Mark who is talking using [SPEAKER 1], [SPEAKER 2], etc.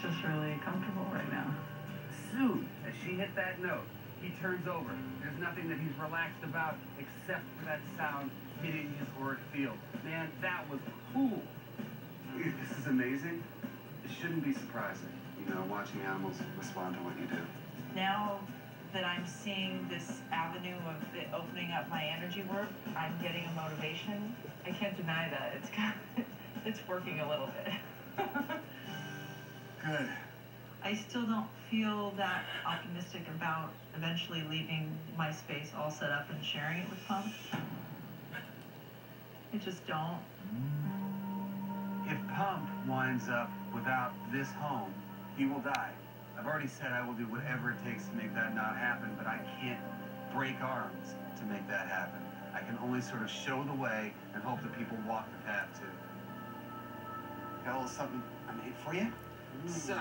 [SPEAKER 1] just really comfortable right now.
[SPEAKER 2] Soon as she hit that note, he turns over. There's nothing that he's relaxed about except for that sound hitting his auric field. Man, that was cool.
[SPEAKER 3] This is amazing. It shouldn't be surprising, you know, watching animals respond to what you do.
[SPEAKER 1] Now that I'm seeing this avenue of it opening up my energy work, I'm getting a motivation. I can't deny that. It's working a little bit.
[SPEAKER 3] Good.
[SPEAKER 1] I still don't feel that optimistic about eventually leaving my space all set up and sharing it with Pump. I just don't.
[SPEAKER 3] If Pump winds up without this home, he will die. I've already said I will do whatever it takes to make that not happen, but I can't break arms to make that happen. I can only sort of show the way and hope that people walk the path too. Got a little something I made for you? So,